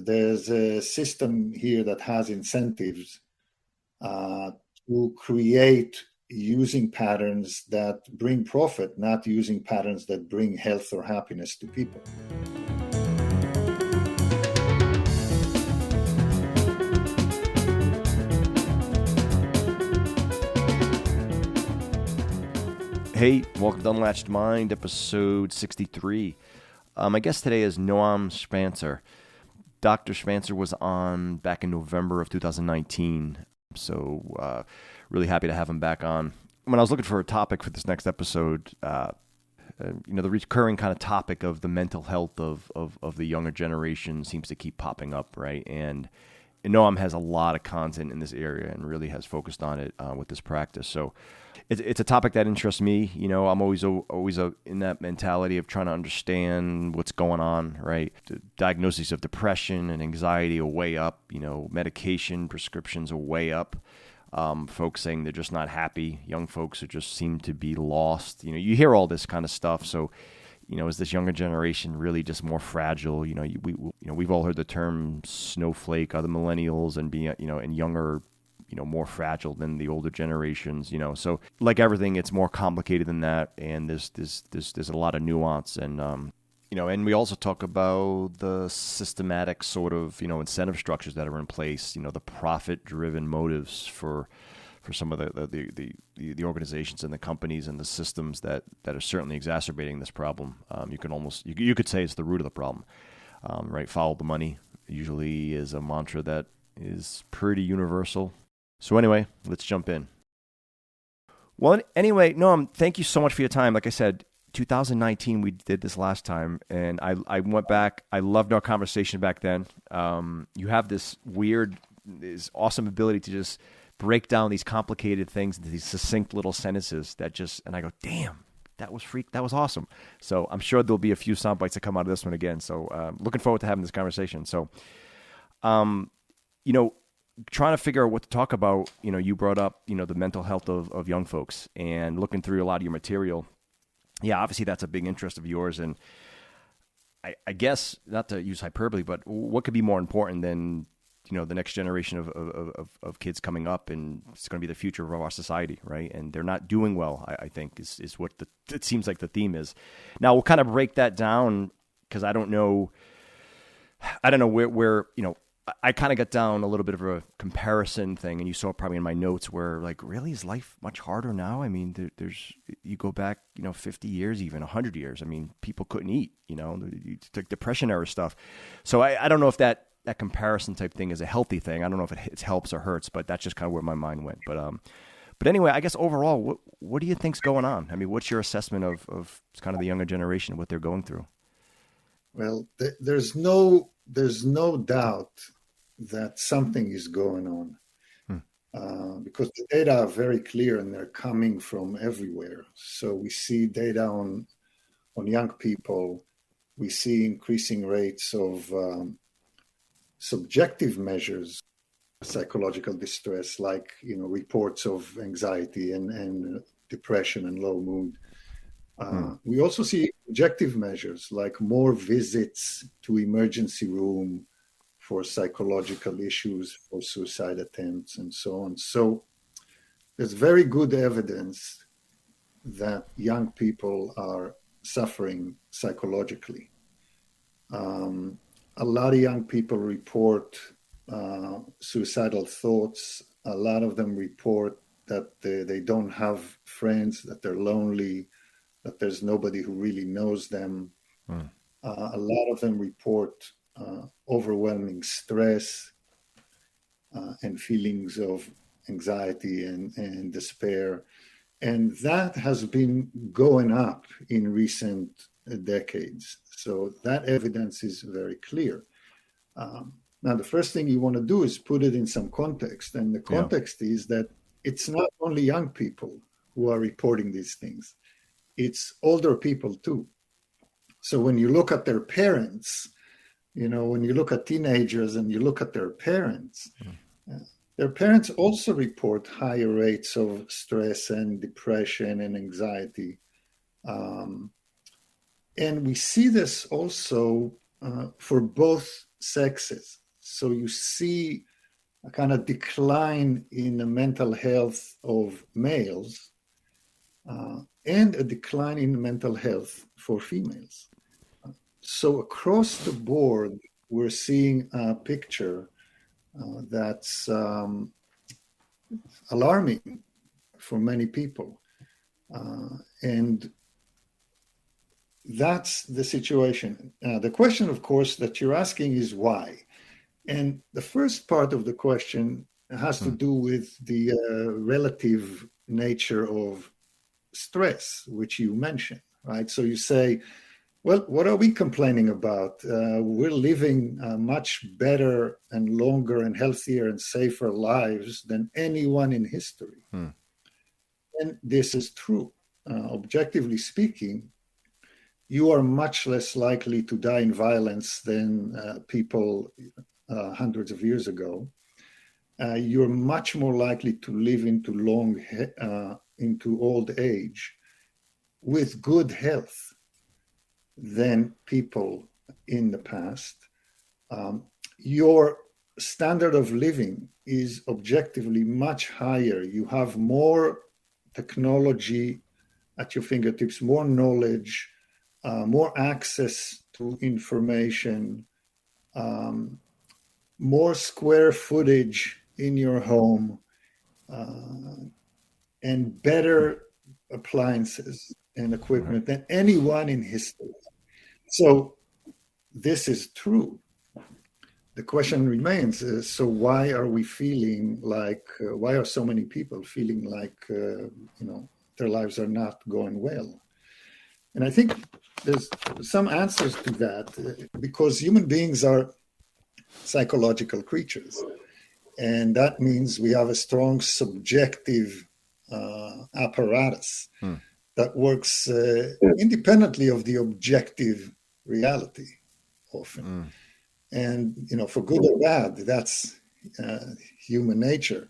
There's a system here that has incentives to create using patterns that bring profit, not using patterns that bring health or happiness to people. Hey, welcome to Unlatched Mind, episode 63. My guest today is Noam Shpancer. Dr. Shpancer was on back in November of 2019, so really happy to have him back on. When I was looking for a topic for this next episode, the recurring kind of topic of the mental health of the younger generation seems to keep popping up, right? And Noam has a lot of content in this area and really has focused on it with this practice. So it's a topic that interests me. You know, I'm always in that mentality of trying to understand what's going on, right? The diagnoses of depression and anxiety are way up. You know, medication prescriptions are way up. Folks saying they're just not happy. Young folks who just seem to be lost. You know, you hear all this kind of stuff. So, you know, is this younger generation really just more fragile? You know, we've all heard the term snowflake, are the millennials and and younger, more fragile than the older generations, So like everything, it's more complicated than that. And there's a lot of nuance. And, and we also talk about the systematic sort of, incentive structures that are in place, the profit-driven motives for some of the organizations and the companies and the systems that are certainly exacerbating this problem. You could say it's the root of the problem, right? Follow the money usually is a mantra that is pretty universal. So anyway, let's jump in. Well, anyway, Noam, thank you so much for your time. Like I said, 2019, we did this last time, and I went back. I loved our conversation back then. You have this awesome ability to just break down these complicated things into these succinct little sentences and I go, damn, that was awesome. So I'm sure there'll be a few sound bites that come out of this one again. So looking forward to having this conversation. So, trying to figure out what to talk about, you brought up, the mental health of young folks, and looking through a lot of your material. Yeah, obviously that's a big interest of yours. And I guess, not to use hyperbole, but what could be more important than, the next generation of kids coming up, and it's going to be the future of our society, right? And they're not doing well, I think, is what it seems like the theme is. Now, we'll kind of break that down, because I don't know where I kind of got down a little bit of a comparison thing, and you saw probably in my notes where, like, really, is life much harder now? I mean, you go back, 50 years, even 100 years. I mean, people couldn't eat, you took depression era stuff. So I don't know if that comparison type thing is a healthy thing. I don't know if it helps or hurts, but that's just kind of where my mind went. But anyway, I guess overall, what do you think's going on? I mean, what's your assessment of kind of the younger generation, what they're going through? Well, there's no doubt that something is going on, because the data are very clear and they're coming from everywhere. So we see data on young people. We see increasing rates of subjective measures, psychological distress, like reports of anxiety and depression and low mood. We also see objective measures like more visits to emergency room for psychological issues, for suicide attempts, and so on. So there's very good evidence that young people are suffering psychologically. A lot of young people report suicidal thoughts. A lot of them report that they don't have friends, that they're lonely, that there's nobody who really knows them. A lot of them report overwhelming stress and feelings of anxiety and despair. And that has been going up in recent decades. So that evidence is very clear. Now, the first thing you want to do is put it in some context. And the context is that it's not only young people who are reporting these things. It's older people too. So when you look at their parents, when you look at teenagers and you look at their parents also report higher rates of stress and depression and anxiety. And we see this also for both sexes. So you see a kind of decline in the mental health of males and a decline in mental health for females. So across the board, we're seeing a picture that's alarming for many people. And that's the situation. The question, of course, that you're asking is why? And the first part of the question has to do with the relative nature of stress, which you mentioned, right? So you say, well, what are we complaining about? We're living much better and longer and healthier and safer lives than anyone in history. And this is true. Objectively speaking, you are much less likely to die in violence than people hundreds of years ago. You're much more likely to live into old age with good health than people in the past. Your standard of living is objectively much higher. You have more technology at your fingertips, more knowledge, more access to information, more square footage in your home, and better appliances and equipment than anyone in history. So this is true. The question remains, so why are we feeling like, why are so many people feeling like, their lives are not going well? And I think there's some answers to that, because human beings are psychological creatures. And that means we have a strong subjective apparatus that works independently of the objective reality often. And, for good or bad, that's human nature.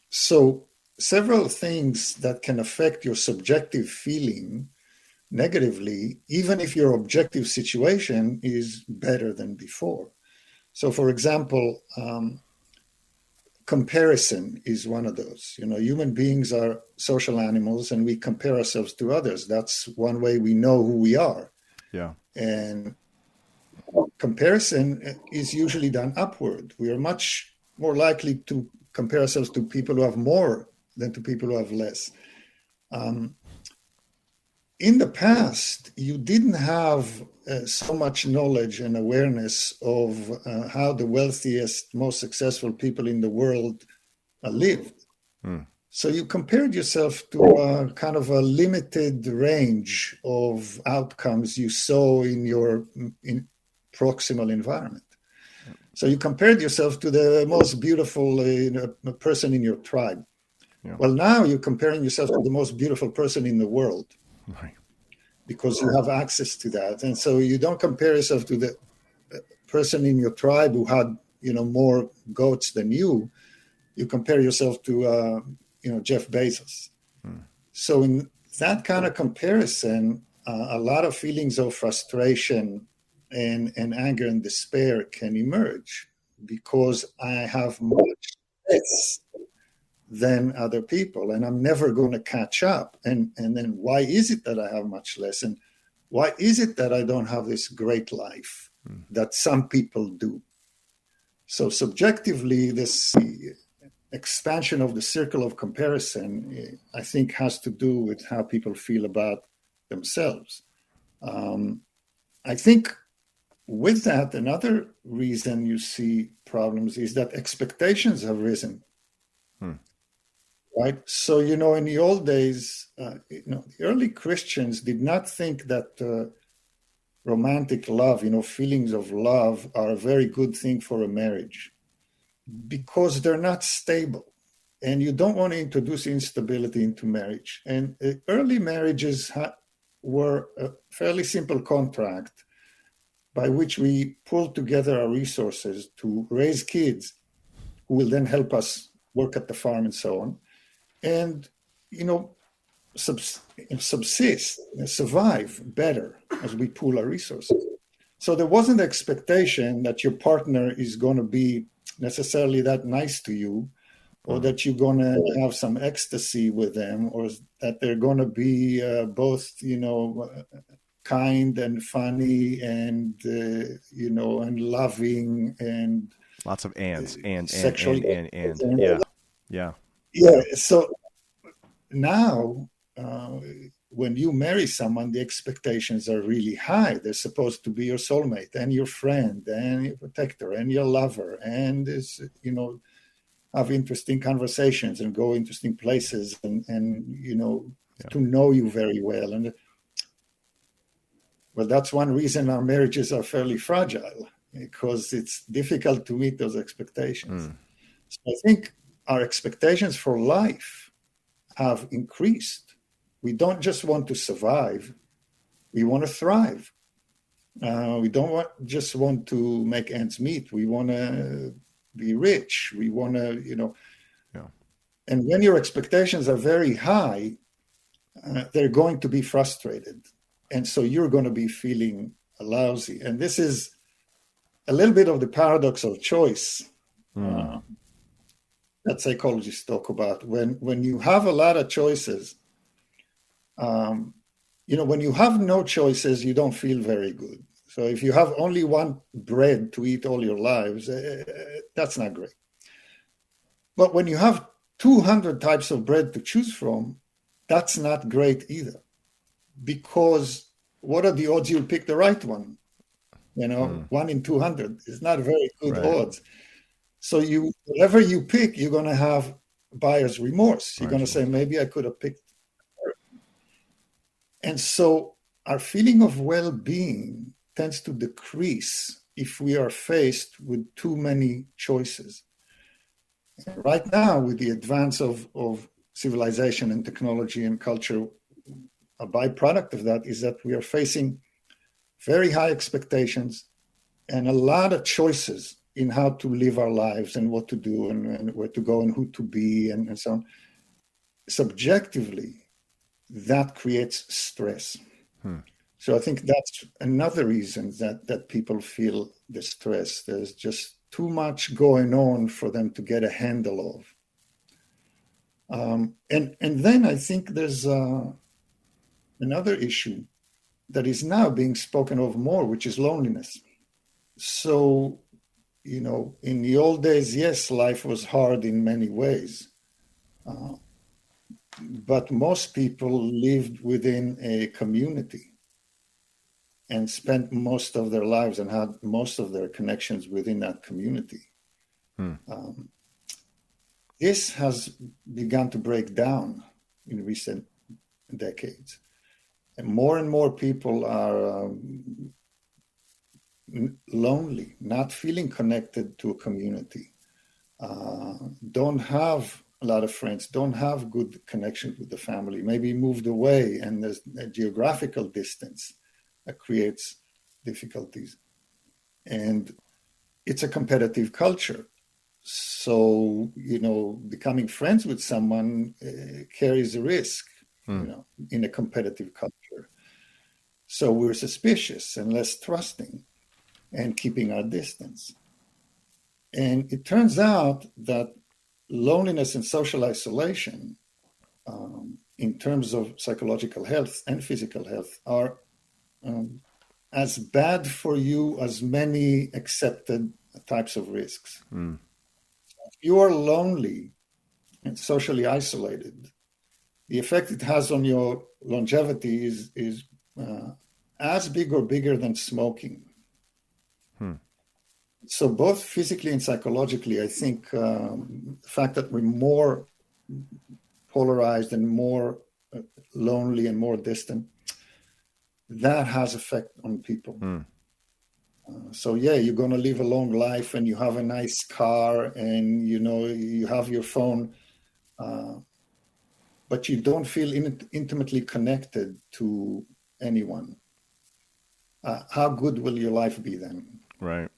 So several things that can affect your subjective feeling negatively, even if your objective situation is better than before. So, for example, comparison is one of those. Human beings are social animals, and we compare ourselves to others. That's one way we know who we are. Yeah. And comparison is usually done upward. We are much more likely to compare ourselves to people who have more than to people who have less. In the past, you didn't have so much knowledge and awareness of how the wealthiest, most successful people in the world lived. So you compared yourself to kind of a limited range of outcomes you saw in your proximal environment. So you compared yourself to the most beautiful person in your tribe. Yeah. Well, now you're comparing yourself to the most beautiful person in the world. Right. Because you have access to that. And so you don't compare yourself to the person in your tribe who had, more goats than you. You compare yourself to, Jeff Bezos. So in that kind of comparison, a lot of feelings of frustration and anger and despair can emerge because I have much less than other people, and I'm never going to catch up. And then why is it that I have much less? And why is it that I don't have this great life that some people do? So subjectively, this expansion of the circle of comparison, I think, has to do with how people feel about themselves. I think with that, another reason you see problems is that expectations have risen. Right. So, in the old days, the early Christians did not think that romantic love, feelings of love are a very good thing for a marriage because they're not stable. And you don't want to introduce instability into marriage. And early marriages were a fairly simple contract by which we pulled together our resources to raise kids who will then help us work at the farm and so on. And, subsist, survive better as we pool our resources. So there wasn't the expectation that your partner is going to be necessarily that nice to you, or that you're going to have some ecstasy with them, or that they're going to be both, kind and funny and, and loving and Lots of ands, and sexually. yeah, yeah, Yeah. So now, when you marry someone, the expectations are really high. They're supposed to be your soulmate and your friend and your protector and your lover, and is, have interesting conversations and go interesting places and to know you very well. And well, that's one reason our marriages are fairly fragile, because it's difficult to meet those expectations. So I think our expectations for life have increased. We don't just want to survive, we want to thrive. We don't just want to make ends meet. We want to be rich. We want to, yeah. And when your expectations are very high, they're going to be frustrated. And so you're going to be feeling lousy. And this is a little bit of the paradox of choice that psychologists talk about. When you have a lot of choices, when you have no choices, you don't feel very good. So if you have only one bread to eat all your lives, that's not great. But when you have 200 types of bread to choose from, that's not great either. Because what are the odds you'll pick the right one? 1 in 200 is not very good odds. So whatever you pick, you're going to have buyer's remorse. You're going to say, maybe I could have picked her. And so our feeling of well-being tends to decrease if we are faced with too many choices. And right now, with the advance of civilization and technology and culture, a byproduct of that is that we are facing very high expectations and a lot of choices in how to live our lives and what to do and where to go and who to be and so on. Subjectively, that creates stress. So I think that's another reason that people feel the stress. There's just too much going on for them to get a handle of. And then I think there's another issue that is now being spoken of more, which is loneliness. So, in the old days, yes, life was hard in many ways. But most people lived within a community and spent most of their lives and had most of their connections within that community. This has begun to break down in recent decades. And more people are lonely, not feeling connected to a community, don't have a lot of friends, don't have good connections with the family, maybe moved away, and there's a geographical distance that creates difficulties. And it's a competitive culture. So, becoming friends with someone carries a risk, in a competitive culture. So we're suspicious and less trusting and keeping our distance. And it turns out that loneliness and social isolation, in terms of psychological health and physical health, are as bad for you as many accepted types of risks. If you are lonely and socially isolated, the effect it has on your longevity is as big or bigger than smoking. So both physically and psychologically, I think the fact that we're more polarized and more lonely and more distant, that has effect on people. So yeah, you're going to live a long life and you have a nice car and you have your phone, but you don't feel intimately connected to anyone. How good will your life be then? Right.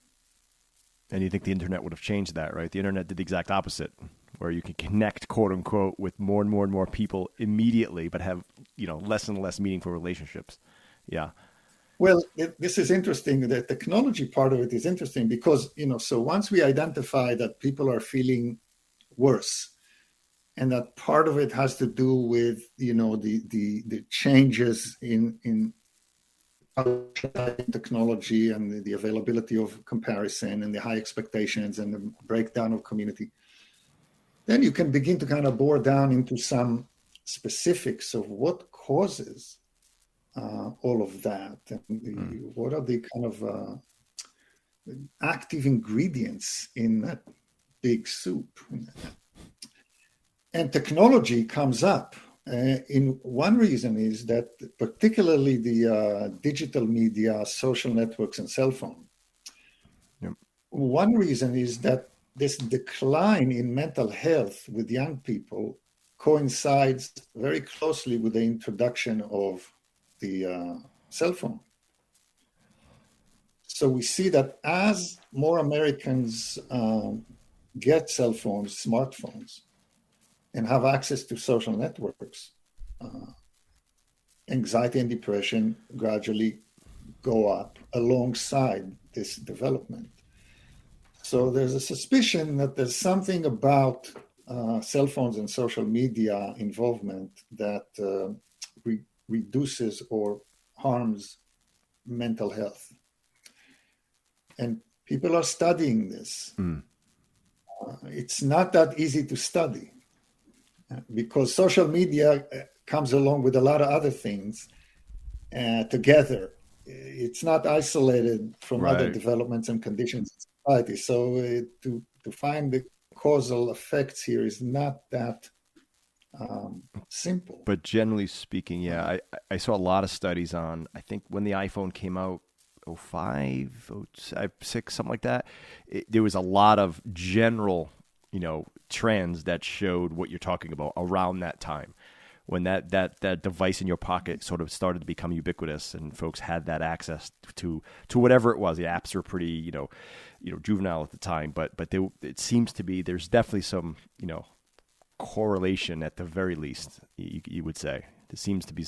And you think the internet would have changed that, right? The internet did the exact opposite, where you can connect, quote unquote, with more and more and more people immediately, but have, less and less meaningful relationships. Yeah. Well, this is interesting. The technology part of it is interesting because, so once we identify that people are feeling worse, and that part of it has to do with, the changes in technology and the availability of comparison and the high expectations and the breakdown of community, then you can begin to kind of bore down into some specifics of what causes all of that, and what are the kind of active ingredients in that big soup. And technology comes up. In one reason is that particularly the digital media, social networks, and cell phone. Yep. One reason is that this decline in mental health with young people coincides very closely with the introduction of the cell phone. So we see that as more Americans get cell phones, smartphones, and have access to social networks, anxiety and depression gradually go up alongside this development. So there's a suspicion that there's something about cell phones and social media involvement that reduces or harms mental health. And people are studying this. It's not that easy to study because social media comes along with a lot of other things together. It's not isolated from other developments and conditions in society. So to find the causal effects here is not that simple. But generally speaking, yeah, I saw a lot of studies on, I think when the iPhone came out, 05, 06, something like that, there was a lot of general, trends that showed what you're talking about around that time, when that device in your pocket sort of started to become ubiquitous and folks had that access to whatever it was. The apps were pretty, juvenile at the time, but it seems to be, there's definitely some, correlation at the very least, you would say. There seems to be,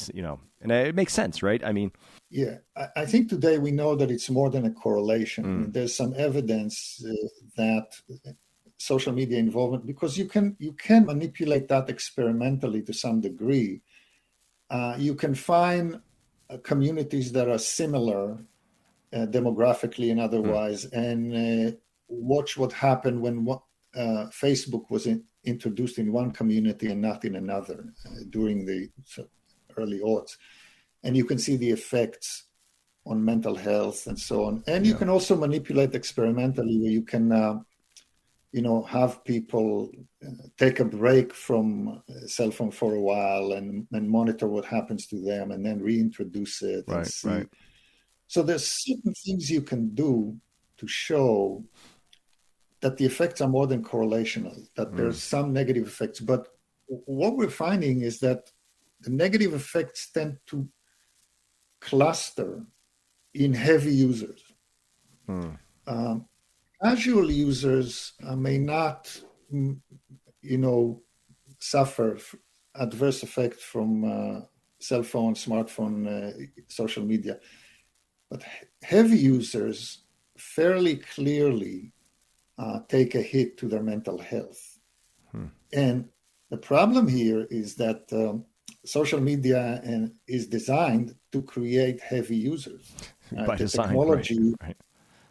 and it makes sense, right? I mean, yeah, I think today we know that it's more than a correlation. There's some evidence that social media involvement, because you can manipulate that experimentally to some degree. You can find communities that are similar demographically and otherwise, and watch what happened when Facebook was introduced in one community and not in another during the early aughts. And you can see the effects on mental health and so on. And you can also manipulate experimentally, where you can, have people take a break from cell phone for a while and monitor what happens to them, and then reintroduce it and see. Right. So there's certain things you can do to show that the effects are more than correlational, that there's some negative effects. But what we're finding is that the negative effects tend to cluster in heavy users. Casual users may not, suffer adverse effects from cell phone, smartphone, social media. But heavy users fairly clearly take a hit to their mental health. And the problem here is that social media is designed to create heavy users. By the design, technology right.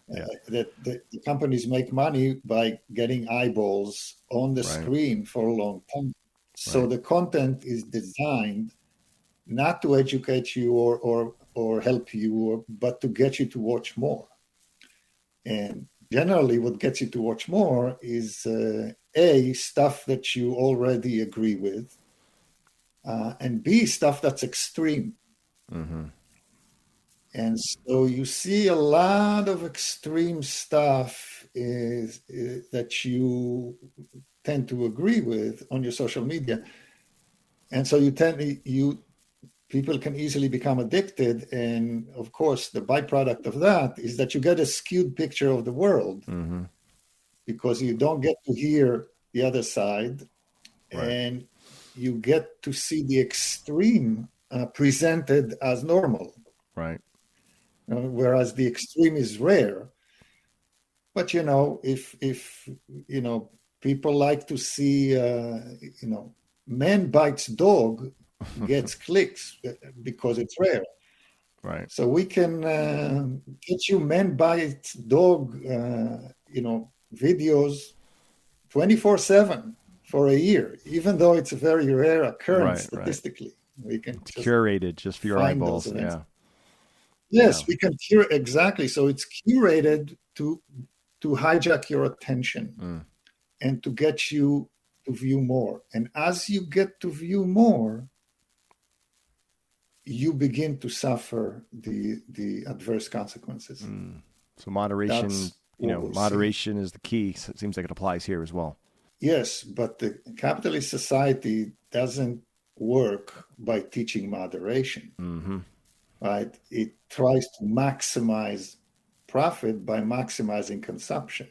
Yeah. that the companies make money by getting eyeballs on the screen for a long time. So the content is designed not to educate you or help you, but to get you to watch more. And generally what gets you to watch more is A, stuff that you already agree with, and B, stuff that's extreme. And so you see a lot of extreme stuff that you tend to agree with on your social media. And so people can easily become addicted. And of course, the byproduct of that is that you get a skewed picture of the world because you don't get to hear the other side, and you get to see the extreme presented as normal. Right. whereas the extreme is rare. But if people like to see man bites dog gets clicks because it's rare. Right. So we can get you man bites dog videos 24/7 for a year, even though it's a very rare occurrence Right. Right. statistically. We can It's just curated just for your find those eyeballs. events. Yeah. Yes, Yeah. we can curate exactly. So it's curated to hijack your attention and to get you to view more. And as you get to view more, you begin to suffer the adverse consequences. So moderation, That's what we're seeing. moderation is the key. So it seems like it applies here as well. Yes, but the capitalist society doesn't work by teaching moderation, right? It tries to maximize profit by maximizing consumption.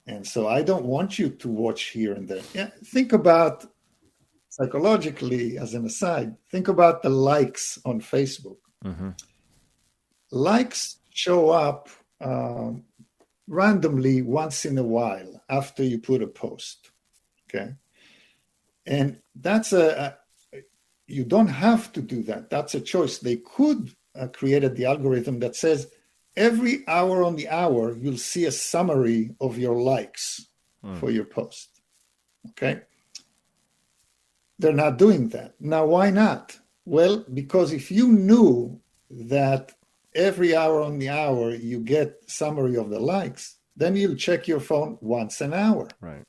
And so I don't want you to watch here and there. Yeah, think about psychologically, as an aside, think about the likes on Facebook. Likes show up randomly once in a while after you put a post, okay? And that's you don't have to do that. That's a choice. They could create the algorithm that says every hour on the hour, you'll see a summary of your likes for your post, okay? They're not doing that. Now, why not? Well, because if you knew that every hour on the hour you get summary of the likes, then you'll check your phone once an hour. Right.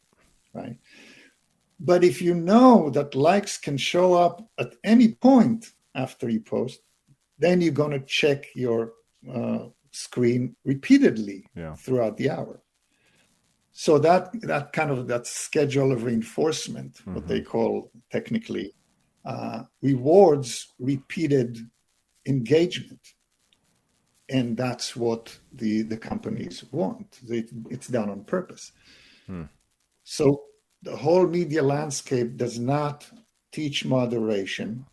But if you know that likes can show up at any point after you post, then you're going to check your screen repeatedly throughout the hour. So that kind of that schedule of reinforcement, what they call technically, rewards repeated engagement. And that's what the companies want. It's done on purpose. So the whole media landscape does not teach moderation.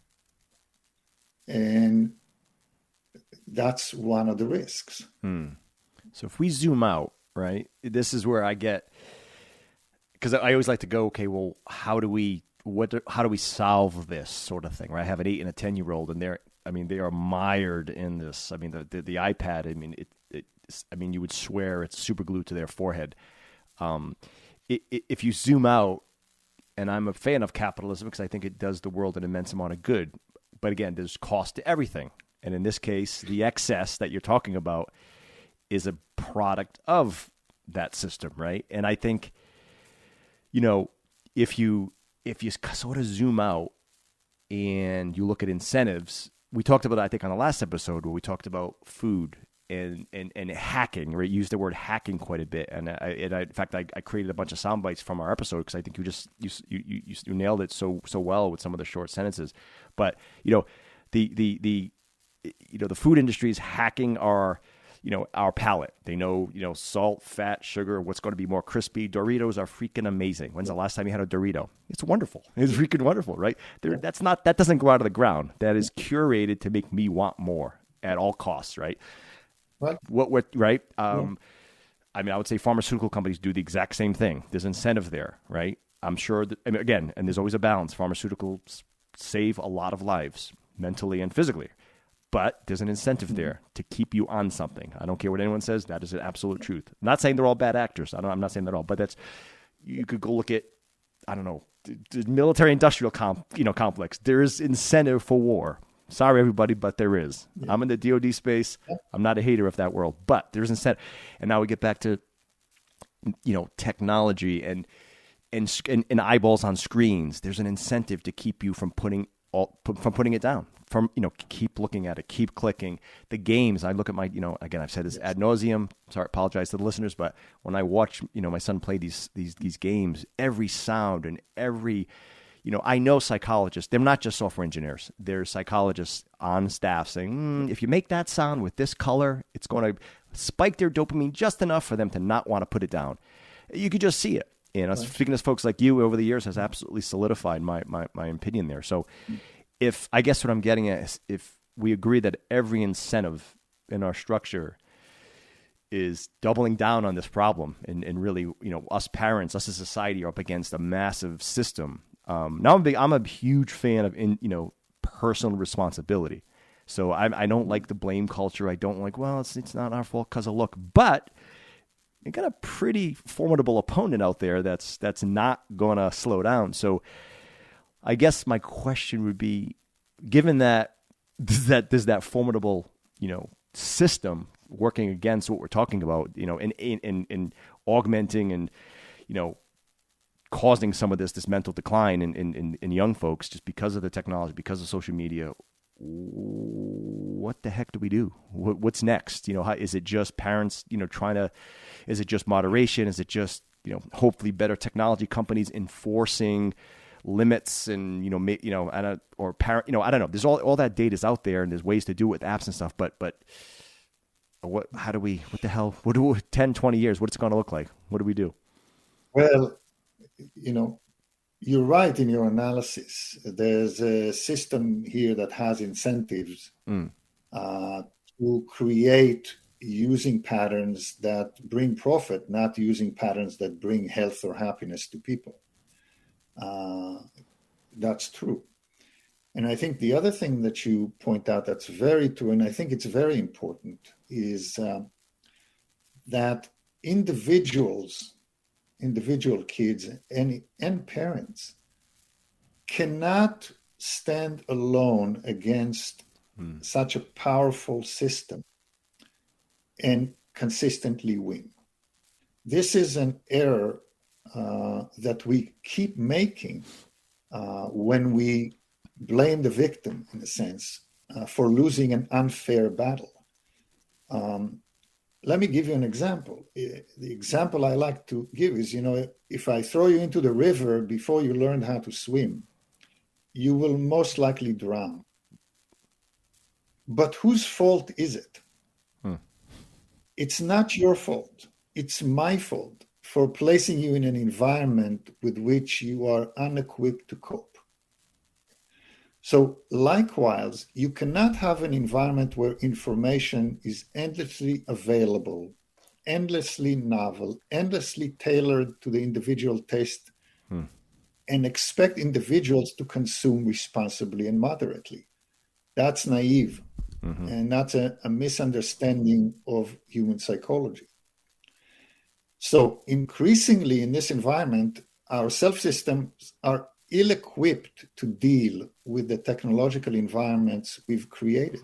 And that's one of the risks. So if we zoom out, right, this is where I get, because I always like to go, okay, well, how do we solve this sort of thing, right? I have an 8 and a 10-year-old, and they are mired in this. I mean, the iPad, you would swear it's super glued to their forehead. If you zoom out, and I'm a fan of capitalism because I think it does the world an immense amount of good, but again, there's cost to everything. And in this case, the excess that you're talking about is a product of that system, right? And I think, if you sort of zoom out and you look at incentives, we talked about, I think, on the last episode where we talked about food and hacking, right? Used the word hacking quite a bit, and in fact, I created a bunch of sound bites from our episode because I think you nailed it so well with some of the short sentences. But the food industry is hacking our palate. They know, salt, fat, sugar, what's going to be more crispy. Doritos are freaking amazing. When's the last time you had a Dorito? It's wonderful. It's freaking wonderful, right? That doesn't grow out of the ground. That is curated to make me want more at all costs, right? Right? I would say pharmaceutical companies do the exact same thing. There's incentive there, right? I'm sure that, again, and there's always a balance. Pharmaceuticals save a lot of lives, mentally and physically. But there's an incentive there to keep you on something. I don't care what anyone says. That is an absolute truth. I'm not saying they're all bad actors. I'm not saying that at all. But you could go look at, I don't know, the military-industrial complex. There is incentive for war. Sorry, everybody, but there is. Yeah. I'm in the DoD space. I'm not a hater of that world, but there's incentive. And now we get back to, technology and eyeballs on screens. There's an incentive to keep you from putting it down. From keep looking at it, keep clicking. The games, I look at my, again, I've said this ad nauseum. Sorry, apologize to the listeners, but when I watch, my son play these games, every sound and every, I know psychologists. They're not just software engineers. They're psychologists on staff saying, if you make that sound with this color, it's going to spike their dopamine just enough for them to not want to put it down. You could just see it. Speaking to folks like you over the years has absolutely solidified my opinion there. So. I guess what I'm getting at is if we agree that every incentive in our structure is doubling down on this problem, and really, us parents, us as a society, are up against a massive system. Now I'm a huge fan of personal responsibility. So I don't like the blame culture. I don't like, well, it's not our fault because of look, but you got a pretty formidable opponent out there that's not going to slow down. So I guess my question would be, given that there's that formidable, system working against what we're talking about, in augmenting and, causing some of this mental decline in young folks just because of the technology, because of social media. What the heck do we do? What's next? Is it just parents, is it just moderation? Is it just, hopefully better technology companies enforcing limits and, or parent, I don't know. There's all that data's out there, and there's ways to do it with apps and stuff, but what the hell, 10, 20 years, what's it going to look like? What do we do? Well, you're right in your analysis. There's a system here that has incentives to create using patterns that bring profit, not using patterns that bring health or happiness to people. That's true. And I think the other thing that you point out that's very true, and I think it's very important, is that individual kids and parents cannot stand alone against such a powerful system and consistently win. This is an error that we keep making when we blame the victim, in a sense, for losing an unfair battle. Let me give you an example. The example I like to give is, if I throw you into the river before you learn how to swim, you will most likely drown. But whose fault is it? It's not your fault. It's my fault for placing you in an environment with which you are unequipped to cope. So likewise, you cannot have an environment where information is endlessly available, endlessly novel, endlessly tailored to the individual taste, and expect individuals to consume responsibly and moderately. That's naive, and that's a misunderstanding of human psychology. So increasingly in this environment, our self-systems are ill-equipped to deal with the technological environments we've created.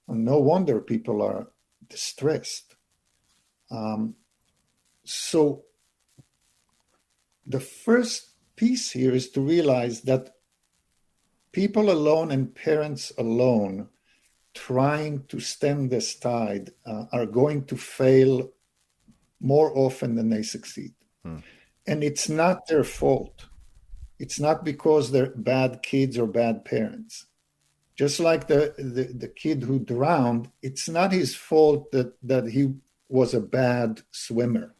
And no wonder people are distressed. So the first piece here is to realize that people alone and parents alone trying to stem this tide are going to fail more often than they succeed. And it's not their fault. It's not because they're bad kids or bad parents. Just like the kid who drowned, it's not his fault that he was a bad swimmer.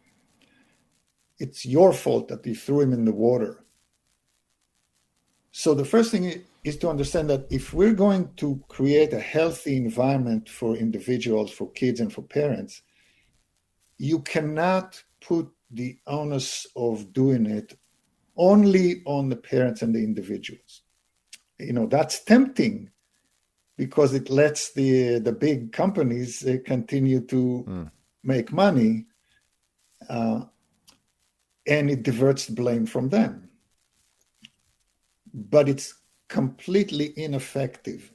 It's your fault that you threw him in the water. So the first thing is to understand that if we're going to create a healthy environment for individuals, for kids, and for parents, you cannot put the onus of doing it only on the parents and the individuals. That's tempting because it lets the big companies continue to make money, and it diverts the blame from them. But it's completely ineffective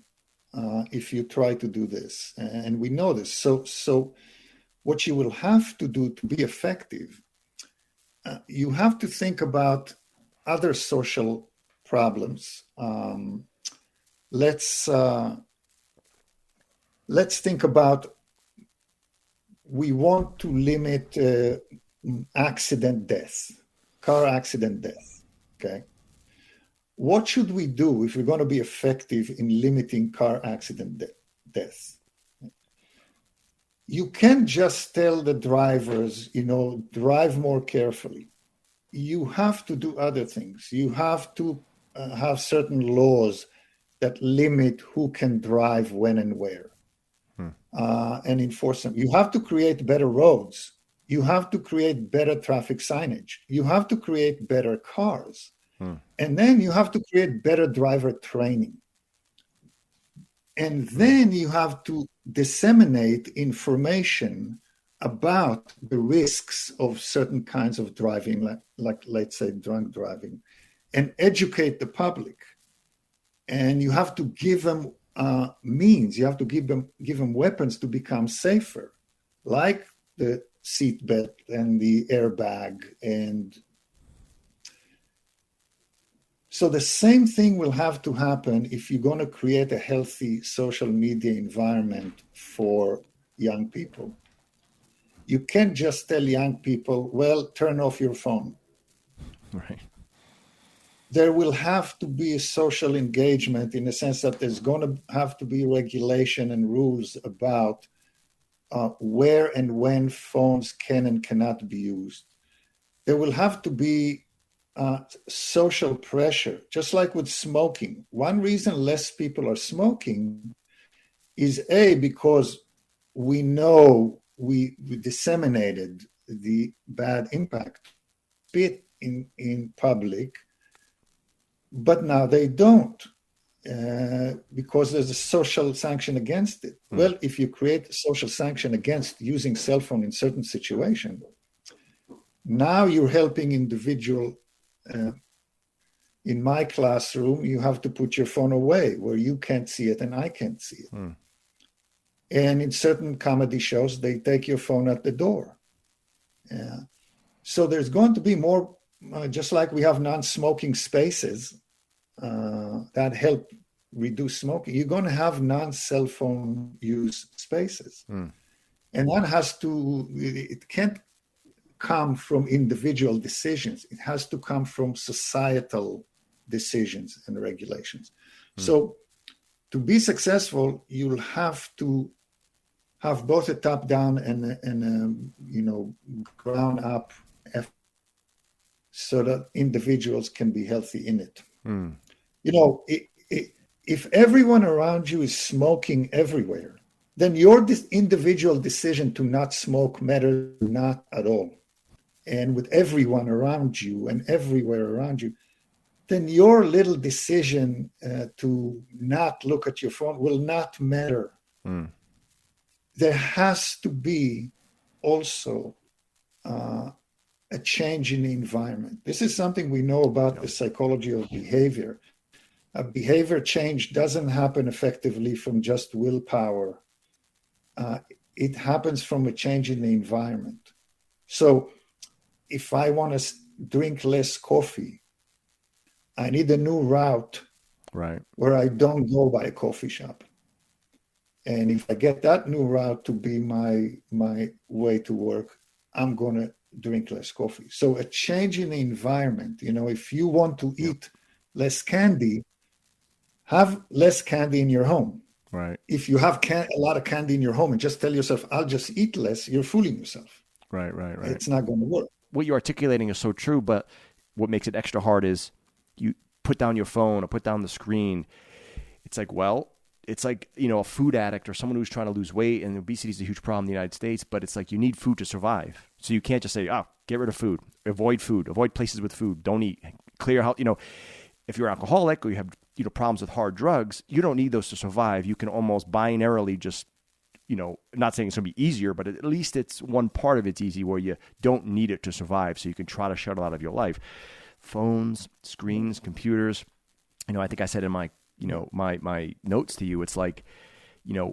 if you try to do this, and we know this. So what you will have to do to be effective, you have to think about other social problems. Let's think about, we want to limit car accident death, okay? What should we do if we're going to be effective in limiting car accident death? You can't just tell the drivers, drive more carefully. You have to do other things. You have to have certain laws that limit who can drive when and where. and enforce them. You have to create better roads. You have to create better traffic signage. You have to create better cars. And then you have to create better driver training. And then you have to disseminate information about the risks of certain kinds of driving, like let's say drunk driving, and educate the public. And you have to give them means. You have to give them weapons to become safer, like the seatbelt and the airbag. And so the same thing will have to happen if you're going to create a healthy social media environment for young people. You can't just tell young people, well, turn off your phone. Right. There will have to be a social engagement in the sense that there's going to have to be regulation and rules about where and when phones can and cannot be used. There will have to be social pressure, just like with smoking. One reason less people are smoking is because we know we disseminated the bad impact spit in public, but now they don't because there's a social sanction against it. Well, if you create a social sanction against using cell phone in certain situations, now you're helping individual. In my classroom, you have to put your phone away where you can't see it and I can't see it. And in certain comedy shows, they take your phone at the door. So there's going to be more, just like we have non-smoking spaces that help reduce smoking, you're going to have non-cell phone use spaces. And that has to, it can't come from individual decisions. It has to come from societal decisions and regulations. So to be successful, you'll have to have both a top-down and ground up effort so that individuals can be healthy in it. If everyone around you is smoking everywhere, then your individual decision to not smoke matters not at all. And with everyone around you and everywhere around you, then your little decision to not look at your phone will not matter. There has to be also a change in the environment. This is something we know about the psychology of behavior. A behavior change doesn't happen effectively from just willpower. It happens from a change in the environment. So if I want to drink less coffee, I need a new route where I don't go by a coffee shop. And if I get that new route to be my way to work, I'm going to drink less coffee. So a change in the environment, if you want to eat less candy, have less candy in your home. Right. If you have a lot of candy in your home and just tell yourself, I'll just eat less, you're fooling yourself. Right. It's not going to work. What you're articulating is so true, but what makes it extra hard is you put down your phone or put down the screen. It's like, a food addict or someone who's trying to lose weight, and obesity is a huge problem in the United States, but it's like you need food to survive. So you can't just say, get rid of food, avoid places with food, don't eat, clear health. If you're alcoholic or you have problems with hard drugs, you don't need those to survive. You can almost binarily just, not saying it's going to be easier, but at least it's one part of it's easy where you don't need it to survive. So you can try to shut it out of your life. Phones, screens, computers. I think I said in my, my notes to you, it's like,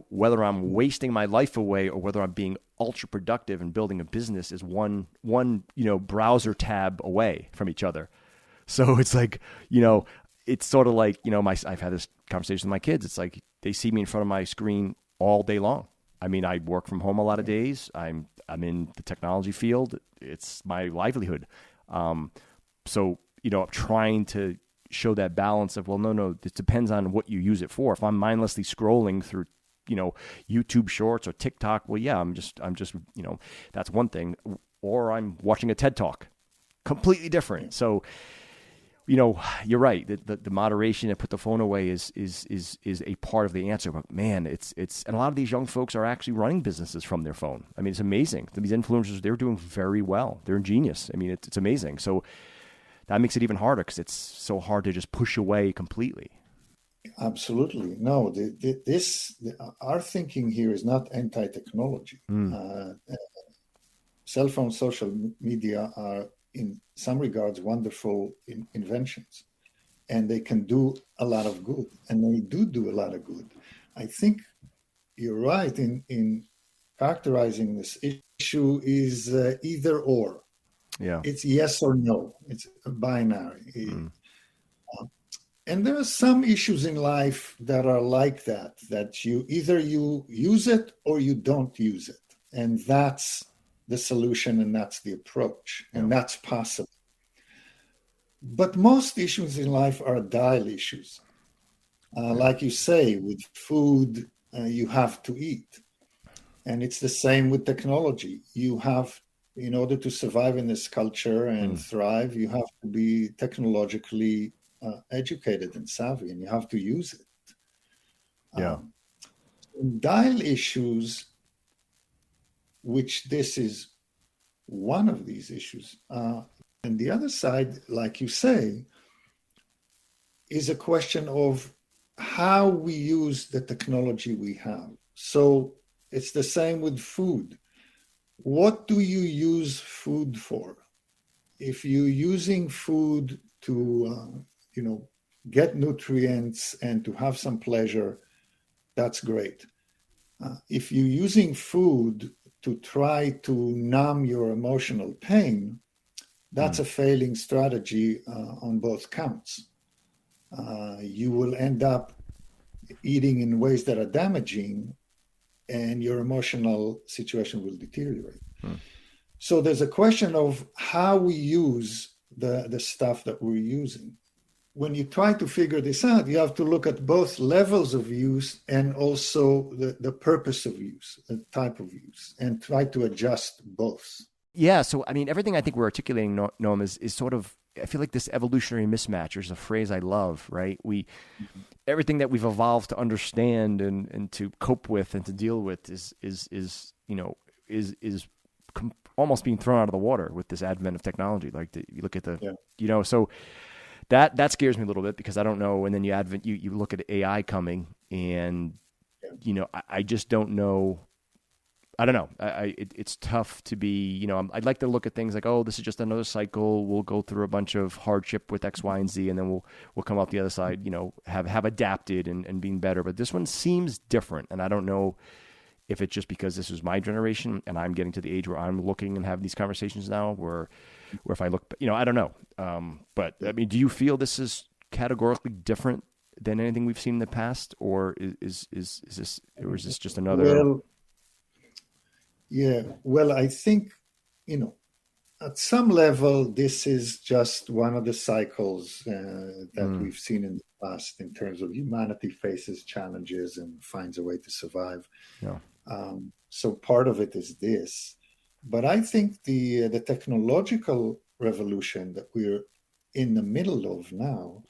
whether I'm wasting my life away or whether I'm being ultra productive and building a business is one browser tab away from each other. So it's like, it's sort of like, I've had this conversation with my kids. It's like they see me in front of my screen all day long. I mean, I work from home a lot of days. I'm in the technology field. It's my livelihood. So, I'm trying to show that balance of, well, no, it depends on what you use it for. If I'm mindlessly scrolling through, YouTube shorts or TikTok, well, yeah, I'm just, that's one thing. Or I'm watching a TED Talk, completely different. So you know, you're right. The moderation and put the phone away is a part of the answer. But man, it's and a lot of these young folks are actually running businesses from their phone. I mean, it's amazing. These influencers, they're doing very well. They're ingenious. I mean, it's amazing. So that makes it even harder because it's so hard to just push away completely. Absolutely. No, our thinking here is not anti-technology. Mm, Cell phone, social media are, in some regards, wonderful inventions, and they can do a lot of good, and they do a lot of good. I think you're right in characterizing this issue is either or. yeah. It's yes or no. It's a binary. Mm, And there are some issues in life that are like that, that you use it or you don't use it. And that's the solution and that's the approach. yeah. And that's possible. But most issues in life are dial issues. Yeah. Like you say, with food, you have to eat. And it's the same with technology. In order to survive in this culture and Mm, thrive, you have to be technologically educated and savvy, and you have to use it. yeah. Um, Dial issues, which this is one of these issues, and the other side, like you say, is a question of how we use the technology we have. So it's the same with food. What do you use food for? If you're using food to, get nutrients and to have some pleasure, that's great. If you're using food to try to numb your emotional pain, that's Mm, a failing strategy on both counts. You will end up eating in ways that are damaging, and your emotional situation will deteriorate. mm. So there's a question of how we use the stuff that we're using. When you try to figure this out, you have to look at both levels of use and also the purpose of use, the type of use, and try to adjust both. Yeah. So, I mean, everything I think we're articulating, Noam, is sort of, I feel like this evolutionary mismatch is a phrase I love, right? Everything that we've evolved to understand and to cope with and to deal with is almost being thrown out of the water with this advent of technology. Like you look at Yeah. so that scares me a little bit because I don't know. And then you look at AI coming and, Yeah. I just don't know. I don't know. It's tough to be, I'd like to look at things like, oh, this is just another cycle. We'll go through a bunch of hardship with X, Y, and Z, and then we'll come out the other side, have adapted and being better. But this one seems different. And I don't know if it's just because this is my generation and I'm getting to the age where I'm looking and have these conversations now where if I look, I don't know. But I mean, do you feel this is categorically different than anything we've seen in the past, or is this just another? Well, yeah. Well, I think, at some level, this is just one of the cycles that Mm, we've seen in the past in terms of humanity faces challenges and finds a way to survive. yeah. So part of it is this. But I think the technological revolution that we're in the middle of now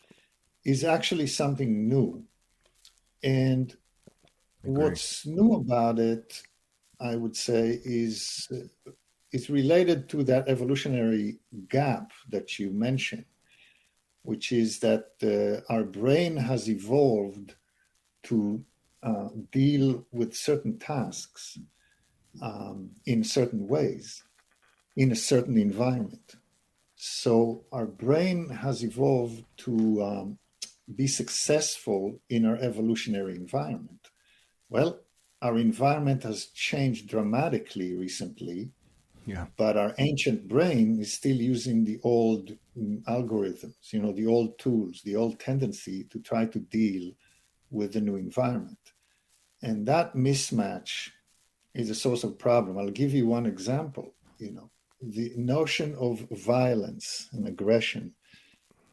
is actually something new. And Agree. what's new about it, I would say, is related to that evolutionary gap that you mentioned, which is that our brain has evolved to deal with certain tasks in certain ways in a certain environment. So our brain has evolved to be successful in our evolutionary environment. Well, our environment has changed dramatically recently, Yeah. but our ancient brain is still using the old algorithms, the old tools, the old tendency to try to deal with the new environment. And that mismatch is a source of problem. I'll give you one example. The notion of violence and aggression.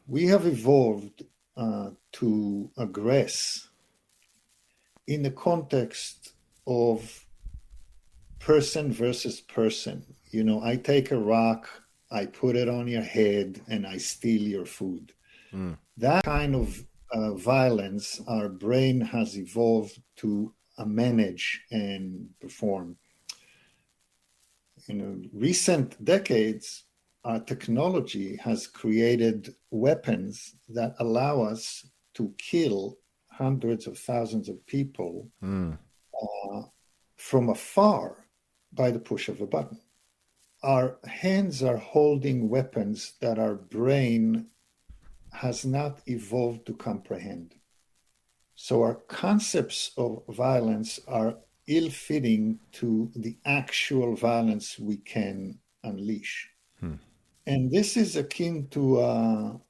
We have evolved to aggress in the context of person versus person. I take a rock, I put it on your head, and I steal your food. That kind of violence our brain has evolved to manage and perform. In recent decades, our technology has created weapons that allow us to kill hundreds of thousands of people from afar by the push of a button. Our hands are holding weapons that our brain has not evolved to comprehend. So our concepts of violence are ill-fitting to the actual violence we can unleash. And this is akin to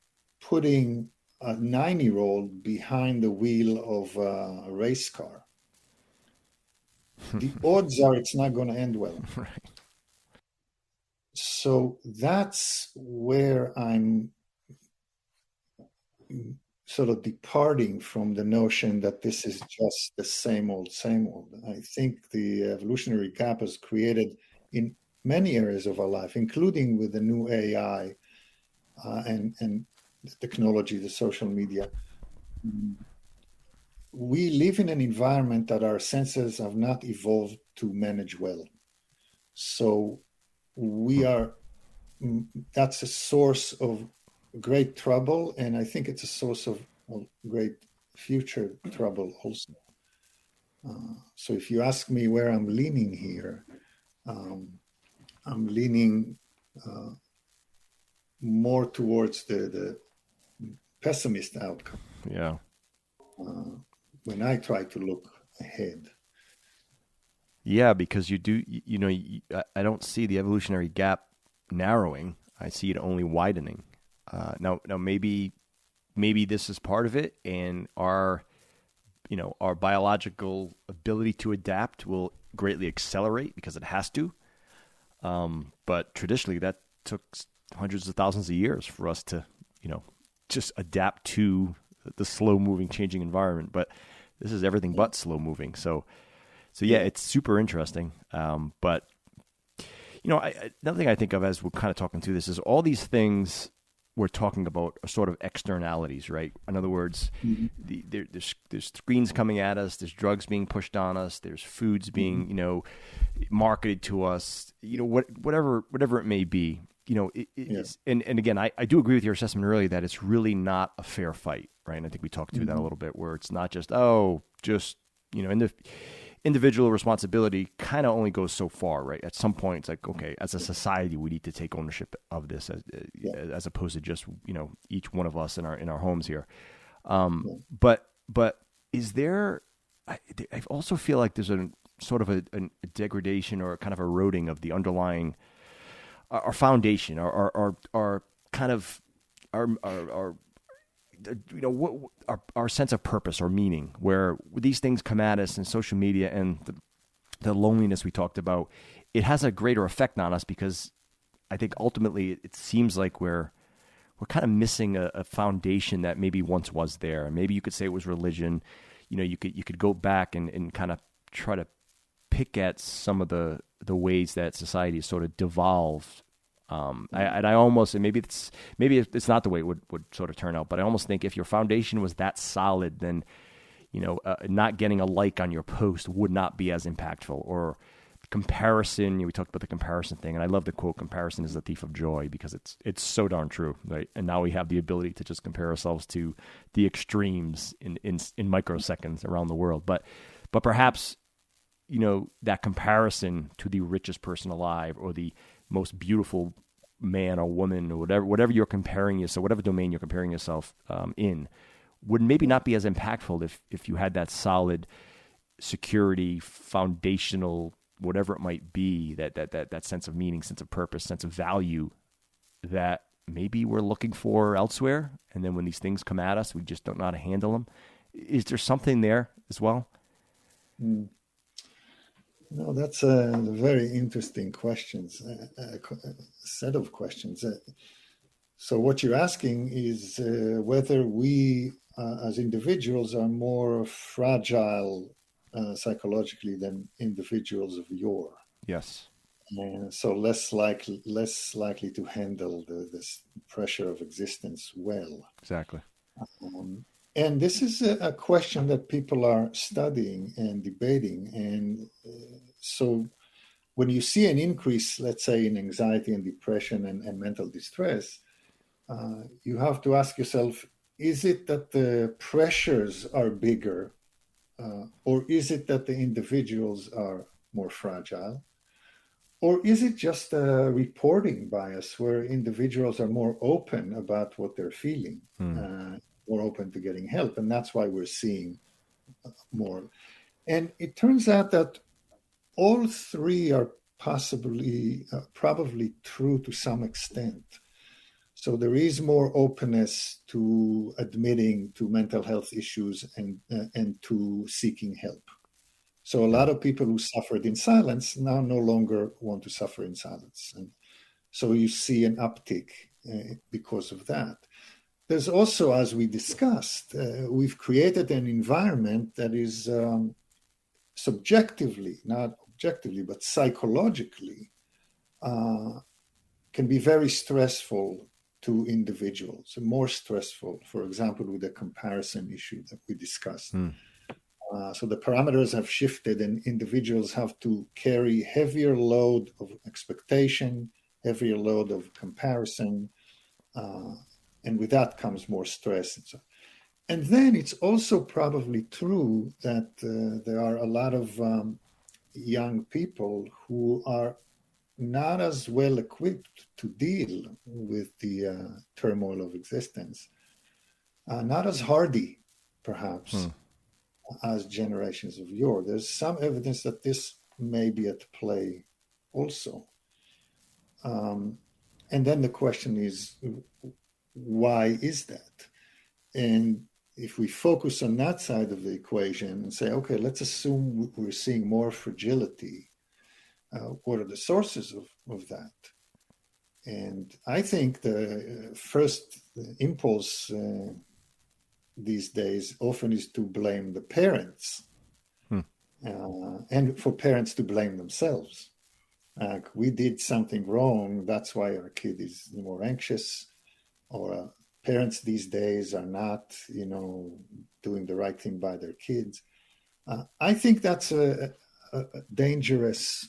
putting a 9-year-old behind the wheel of a race car. The odds are it's not going to end well. Right. So that's where I'm sort of departing from the notion that this is just the same old, same old. I think the evolutionary gap has created in many areas of our life, including with the new AI and the technology, the social media. We live in an environment that our senses have not evolved to manage well. So that's a source of great trouble, and I think it's a source of great future trouble also. So if you ask me where I'm leaning here, I'm leaning more towards the pessimist outcome. Yeah. When I try to look ahead. Yeah, because I don't see the evolutionary gap narrowing. I see it only widening. Now, maybe this is part of it, and our biological ability to adapt will greatly accelerate because it has to. But traditionally, that took hundreds of thousands of years for us to, just adapt to the slow-moving, changing environment. But this is everything but slow-moving. So yeah, it's super interesting. But another thing I think of as we're kind of talking through this is all these things we're talking about are sort of externalities, right? In other words, there's screens coming at us, there's drugs being pushed on us, there's foods being, marketed to us, whatever it may be. And again, I do agree with your assessment earlier that it's really not a fair fight, right? And I think we talked through that a little bit, where it's not just individual responsibility kind of only goes so far, right? At some point, it's like, okay, as a society, we need to take ownership of this, as opposed to just each one of us in our homes here. But is there? I also feel like there's a sort of a degradation or a kind of eroding of the underlying our foundation, our kind of our sense of purpose or meaning, where these things come at us in social media and the loneliness we talked about, it has a greater effect on us because I think ultimately it seems like we're kind of missing a foundation that maybe once was there. Maybe you could say it was religion. You could go back and kind of try to pick at some of the ways that society has sort of devolved. I almost, and maybe it's not the way it would sort of turn out, but I almost think if your foundation was that solid, then, not getting a like on your post would not be as impactful. Or comparison, we talked about the comparison thing, and I love the quote, "Comparison is the thief of joy," because it's so darn true, right? And now we have the ability to just compare ourselves to the extremes in microseconds around the world. But perhaps, that comparison to the richest person alive or the most beautiful man or woman or whatever you're comparing yourself, whatever domain you're comparing yourself in, would maybe not be as impactful if you had that solid security, foundational, whatever it might be, that sense of meaning, sense of purpose, sense of value that maybe we're looking for elsewhere. And then when these things come at us, we just don't know how to handle them. Is there something there as well? No, that's a very interesting set of questions. So what you're asking is whether we as individuals are more fragile psychologically than individuals of yore. Yes. and so less likely to handle this pressure of existence well. Exactly. Um, and this is a question that people are studying and debating. And so when you see an increase, let's say, in anxiety and depression and mental distress, you have to ask yourself, is it that the pressures are bigger, or is it that the individuals are more fragile? Or is it just a reporting bias where individuals are more open about what they're feeling, uh, more open to getting help? And that's why we're seeing more. And it turns out that all three are probably true to some extent. So there is more openness to admitting to mental health issues and to seeking help. So a Yeah. lot of people who suffered in silence now no longer want to suffer in silence. And so you see an uptick because of that. There's also, as we discussed, we've created an environment that is subjectively, not objectively, but psychologically, can be very stressful to individuals, more stressful, for example, with the comparison issue that we discussed. So the parameters have shifted, and individuals have to carry heavier load of expectation, heavier load of comparison, and with that comes more stress. And then it's also probably true that there are a lot of young people who are not as well equipped to deal with the turmoil of existence, not as hardy, perhaps, as generations of yore. There's some evidence that this may be at play also. And then the question is, why is that? And if we focus on that side of the equation and say, okay, let's assume we're seeing more fragility, what are the sources of that? And I think the first impulse these days often is to blame the parents, and for parents to blame themselves. We did something wrong, that's why our kid is more anxious, or parents these days are not, doing the right thing by their kids. I think that's a dangerous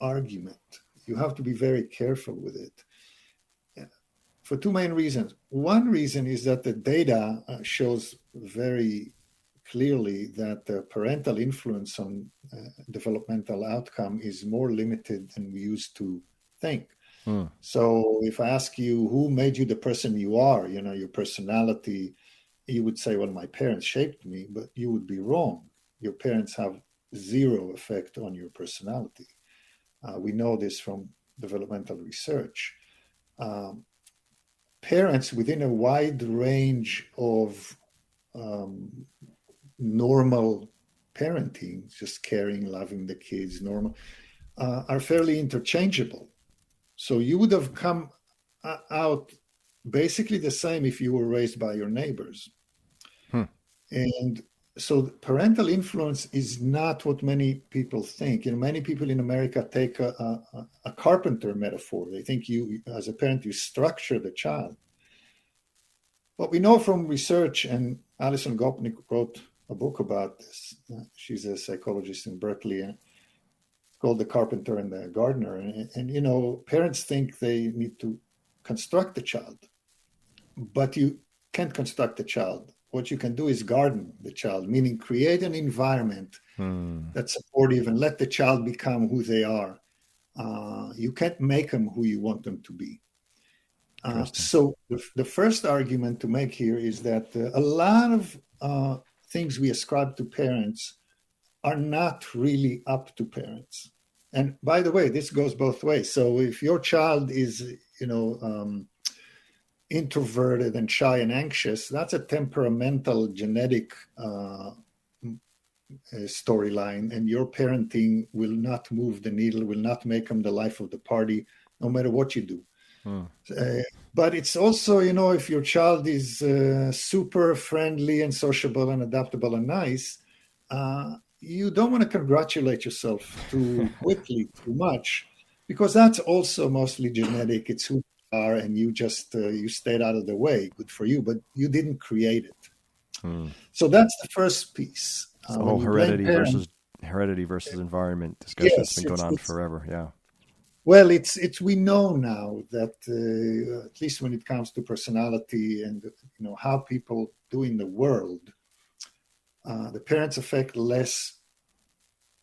argument. You have to be very careful with it for two main reasons. One reason is that the data shows very clearly that the parental influence on developmental outcome is more limited than we used to think. So if I ask you, who made you the person you are, your personality, you would say, well, my parents shaped me, but you would be wrong. Your parents have zero effect on your personality. We know this from developmental research. Parents within a wide range of normal parenting, just caring, loving the kids, normal, are fairly interchangeable. So you would have come out basically the same if you were raised by your neighbors. And so parental influence is not what many people think. Many people in America take a carpenter metaphor. They think you, as a parent, you structure the child. What we know from research, and Alison Gopnik wrote a book about this. She's a psychologist in Berkeley, and it's called The Carpenter and the Gardener. And parents think they need to construct the child, but you can't construct the child. What you can do is garden the child, meaning create an environment that's supportive and let the child become who they are. You can't make them who you want them to be. So the first argument to make here is that a lot of things we ascribe to parents are not really up to parents. And by the way, this goes both ways. So if your child is, introverted and shy and anxious, that's a temperamental genetic storyline, and your parenting will not move the needle, will not make them the life of the party, no matter what you do. But it's also, if your child is super friendly and sociable and adaptable and nice, you don't want to congratulate yourself too quickly, too much, because that's also mostly genetic. It's who you are, and you just you stayed out of the way. Good for you, but you didn't create it. So that's the first piece. It's the When whole you blame parents, heredity versus environment discussion that's yes, been going on forever. Yeah. well, it's we know now that at least when it comes to personality and how people do in the world, the parents affect less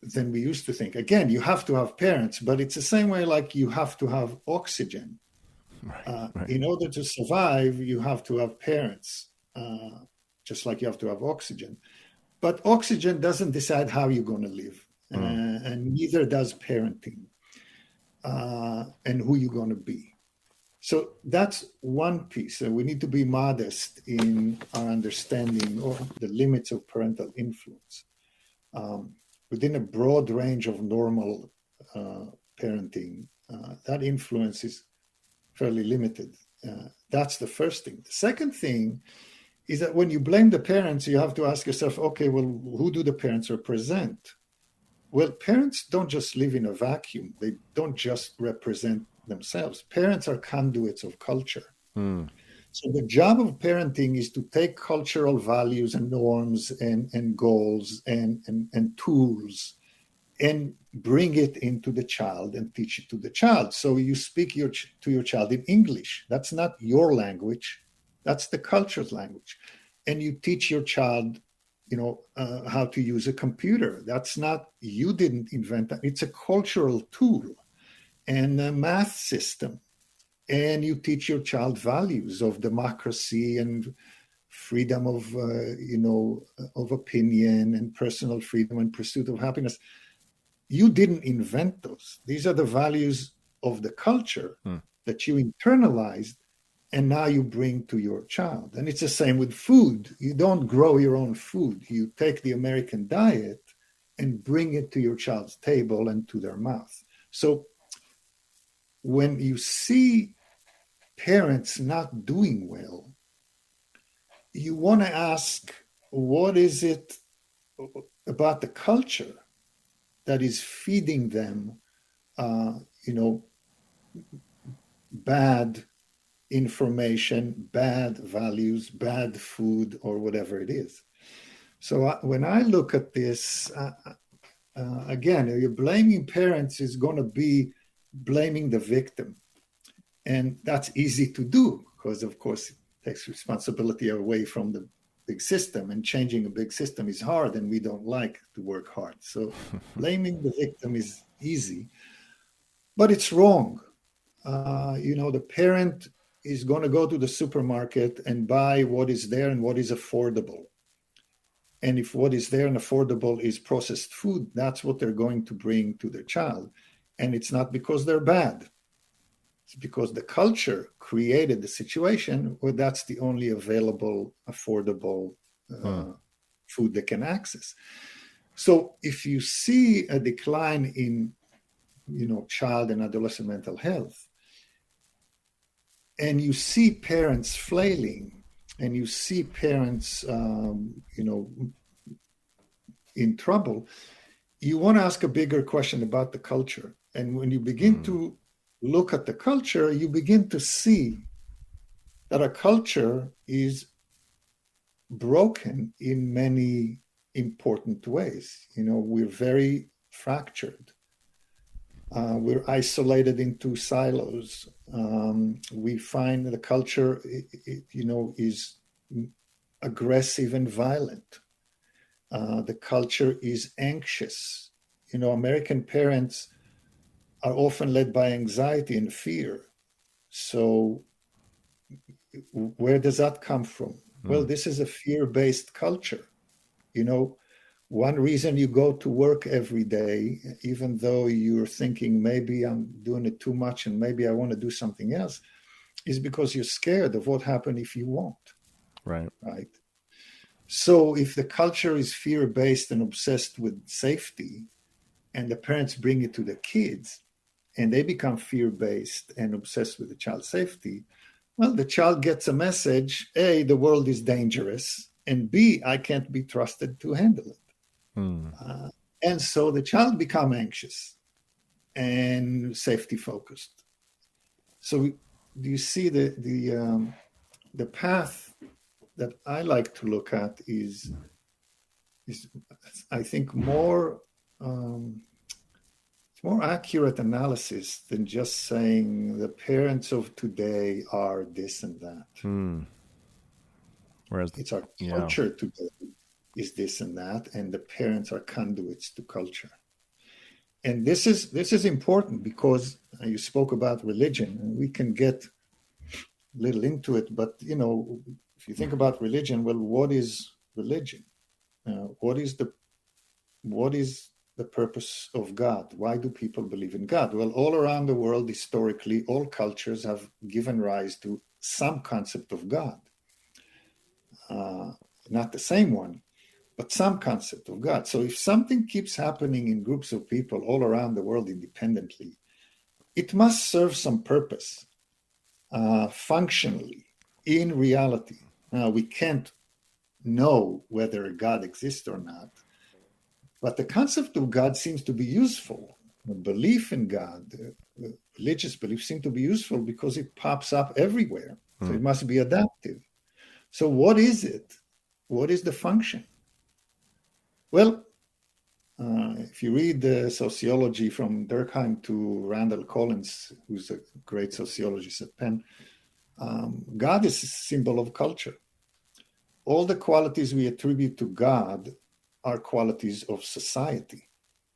than we used to think. Again, you have to have parents, but it's the same way like you have to have oxygen. Right. In order to survive, you have to have parents, just like you have to have oxygen. But oxygen doesn't decide how you're going to live, and neither does parenting and who you're going to be. So that's one piece. We need to be modest in our understanding of the limits of parental influence. Within a broad range of normal parenting, that influence is fairly limited. That's the first thing. The second thing is that when you blame the parents, you have to ask yourself, okay, well, who do the parents represent? Well, parents don't just live in a vacuum. They don't just represent themselves. Parents are conduits of culture. So the job of parenting is to take cultural values and norms and goals and tools and bring it into the child and teach it to the child. So you speak to your child in English. That's not your language. That's the culture's language. And you teach your child, how to use a computer. That's not, you didn't invent that. It's a cultural tool and a math system. And you teach your child values of democracy and freedom of, of opinion and personal freedom and pursuit of happiness. You didn't invent those. These are the values of the culture that you internalized and now you bring to your child. And it's the same with food. You don't grow your own food. You take the American diet and bring it to your child's table and to their mouth. So when you see parents not doing well, you want to ask, what is it about the culture that is feeding them, bad information, bad values, bad food, or whatever it is. So when I look at this, again, you're blaming parents is going to be blaming the victim. And that's easy to do because, of course, it takes responsibility away from the big system, and changing a big system is hard, and we don't like to work hard. So blaming the victim is easy, but it's wrong. The parent is going to go to the supermarket and buy what is there and what is affordable. And if what is there and affordable is processed food, that's what they're going to bring to their child. And it's not because they're bad. It's because the culture created the situation where that's the only available, affordable food they can access. So if you see a decline in, child and adolescent mental health, and you see parents flailing, and you see parents, in trouble, you want to ask a bigger question about the culture. And when you begin to look at the culture, you begin to see that our culture is broken in many important ways. We're very fractured. We're isolated into silos. We find that the culture, is aggressive and violent. The culture is anxious. American parents are often led by anxiety and fear. So where does that come from? Well, this is a fear-based culture. One reason you go to work every day, even though you're thinking maybe I'm doing it too much and maybe I want to do something else, is because you're scared of what happens if you won't. Right. So if the culture is fear-based and obsessed with safety, and the parents bring it to the kids, and they become fear-based and obsessed with the child's safety, well, the child gets a message, A, the world is dangerous, and B, I can't be trusted to handle it. And so the child becomes anxious. and safety focused. So do you see the path that I like to look at is I think it's more accurate analysis than just saying the parents of today are this and that. Whereas, It's our culture today is this and that, and the parents are conduits to culture. And this is important because you spoke about religion, and we can get a little into it. But if you think about religion, well, what is religion? What is the purpose of God? Why do people believe in God? Well, all around the world, historically, all cultures have given rise to some concept of God. Not the same one, but some concept of God. So if something keeps happening in groups of people all around the world independently, it must serve some purpose, functionally, in reality. Now, we can't know whether God exists or not, but the concept of God seems to be useful. The belief in God, religious beliefs seem to be useful because it pops up everywhere. So it must be adaptive. So what is it? What is the function? Well, if you read the sociology from Durkheim to Randall Collins, who's a great sociologist at Penn, God is a symbol of culture. All the qualities we attribute to God are qualities of society.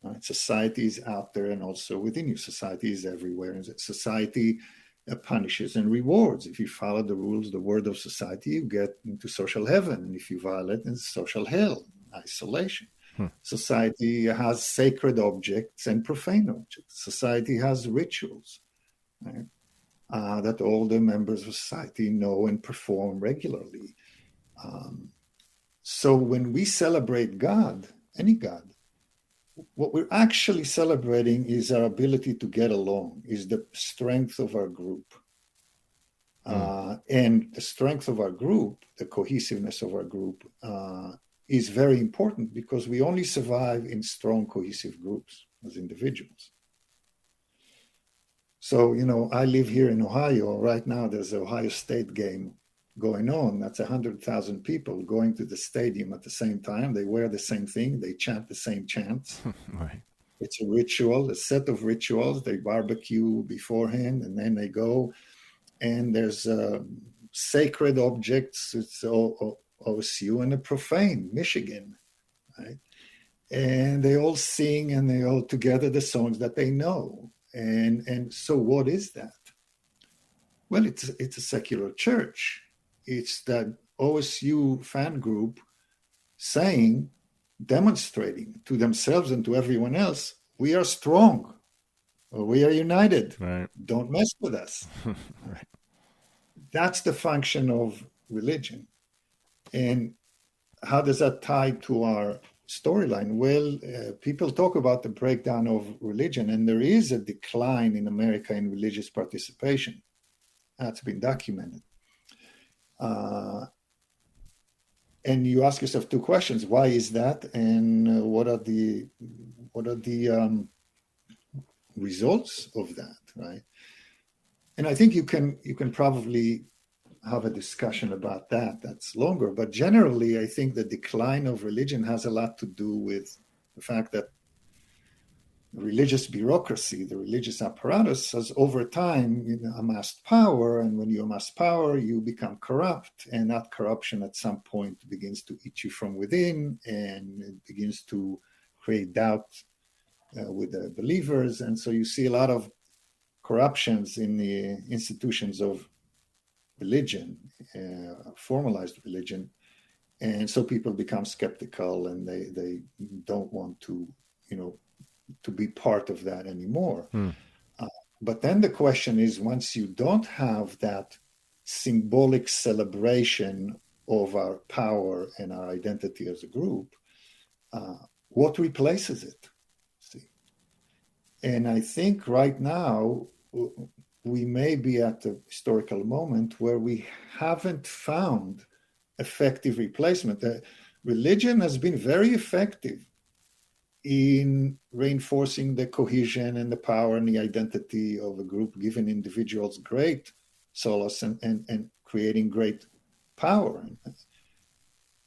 Right? Society is out there and also within you. Society is everywhere. And society punishes and rewards. If you follow the rules, the word of society, you get into social heaven. And if you violate, it's social hell, isolation. Society has sacred objects and profane objects. Society has rituals, right? That all the members of society know and perform regularly. So when we celebrate God, any God, what we're actually celebrating is our ability to get along, is the strength of our group. And the strength of our group, the cohesiveness of our group, is very important because we only survive in strong, cohesive groups as individuals. So, I live here in Ohio. Right now, there's an Ohio State game going on. That's 100,000 people going to the stadium at the same time. They wear the same thing. They chant the same chants. Right. It's a ritual, a set of rituals. They barbecue beforehand, and then they go. And there's sacred objects. It's OSU and a profane, Michigan, right? And they all sing and they all together the songs that they know. And so what is that? Well, it's a secular church. It's that OSU fan group demonstrating to themselves and to everyone else, we are strong, or we are united. Right. Don't mess with us. Right. That's the function of religion. And how does that tie to our storyline? Well, people talk about the breakdown of religion, and there is a decline in America in religious participation. That's been documented. And you ask yourself two questions: why is that, and what are the results of that, right? And I think you can probably have a discussion about that. That's longer, but generally, I think the decline of religion has a lot to do with the fact that religious bureaucracy, the religious apparatus, has over time amassed power, and when you amass power, you become corrupt, and that corruption at some point begins to eat you from within, and it begins to create doubt with the believers, and so you see a lot of corruptions in the institutions of religion, formalized religion, and so people become skeptical, and they don't want to, to be part of that anymore. But then the question is, once you don't have that symbolic celebration of our power and our identity as a group, what replaces it? See, and I think right now we may be at a historical moment where we haven't found effective replacement. Religion has been very effective in reinforcing the cohesion and the power and the identity of a group, giving individuals great solace and creating great power.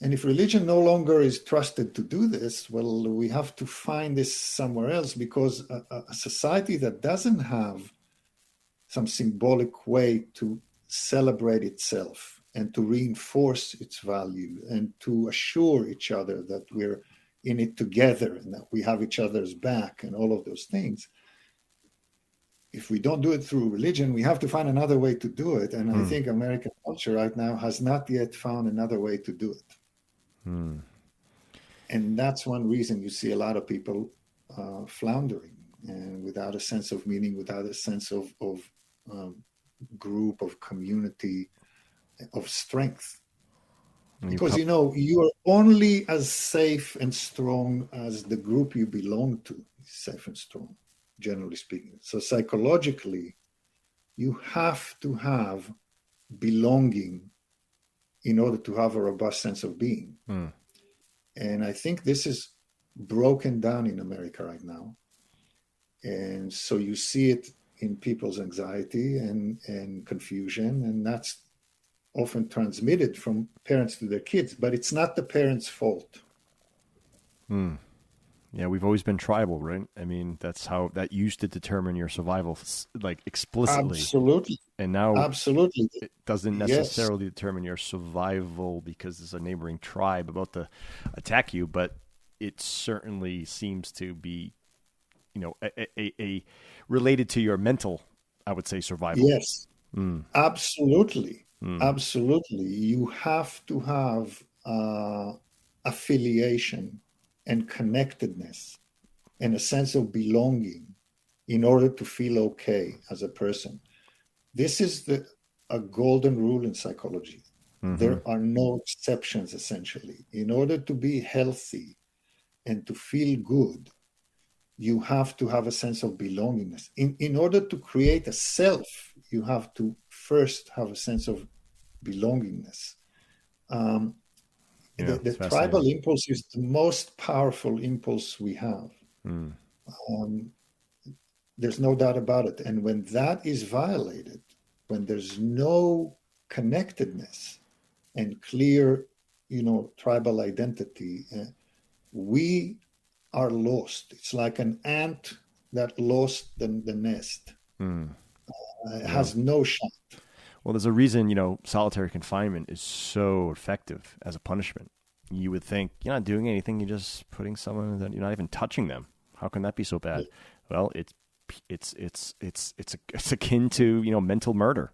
And if religion no longer is trusted to do this, well, we have to find this somewhere else, because a society that doesn't have some symbolic way to celebrate itself and to reinforce its value and to assure each other that we're in it together and that we have each other's back and all of those things. If we don't do it through religion, we have to find another way to do it. And I think American culture right now has not yet found another way to do it. And that's one reason you see a lot of people floundering and without a sense of meaning, without a sense of group, of community, of strength. Because, you're only as safe and strong as the group you belong to is safe and strong, generally speaking. So psychologically, you have to have belonging in order to have a robust sense of being. And I think this is broken down in America right now. And so you see it in people's anxiety and confusion, and that's often transmitted from parents to their kids, but it's not the parents' fault. Yeah, we've always been tribal, right? I mean, that's how that used to determine your survival, like explicitly. Absolutely. And now absolutely, it doesn't necessarily determine your survival because there's a neighboring tribe about to attack you, but it certainly seems to be, a related to your mental, I would say, survival. Yes, absolutely. Absolutely. You have to have affiliation and connectedness and a sense of belonging in order to feel okay as a person. This is a golden rule in psychology. There are no exceptions, essentially. In order to be healthy and to feel good, you have to have a sense of belongingness. In order to create a self, you have to first have a sense of belongingness. The tribal impulse is the most powerful impulse we have. There's no doubt about it. And when that is violated, when there's no connectedness and clear, tribal identity, we are lost. It's like an ant that lost the nest. Has no shot. Well, there's a reason, solitary confinement is so effective as a punishment. You would think you're not doing anything; you're just putting someone that you're not even touching them. How can that be so bad? Well, it's akin to mental murder.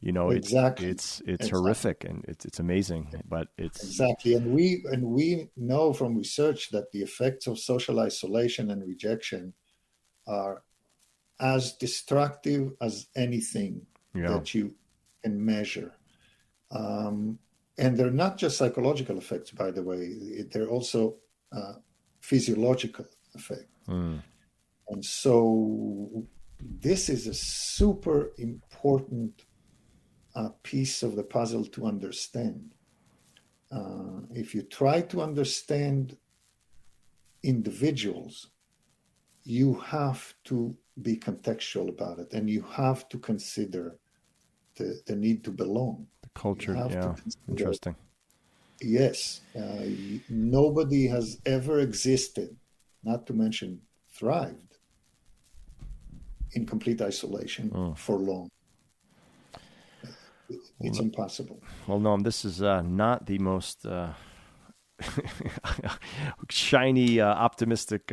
Exactly. It's horrific and it's amazing, but it's exactly. And we know from research that the effects of social isolation and rejection are as destructive as anything that you can measure. And they're not just psychological effects, by the way. They're also physiological effects. And so this is a super important piece of the puzzle to understand. If you try to understand individuals, you have to be contextual about it, and you have to consider the need to belong. The culture, interesting. Yes, nobody has ever existed, not to mention thrived, in complete isolation for long. It's impossible. Well, Noam, this is not the most shiny, optimistic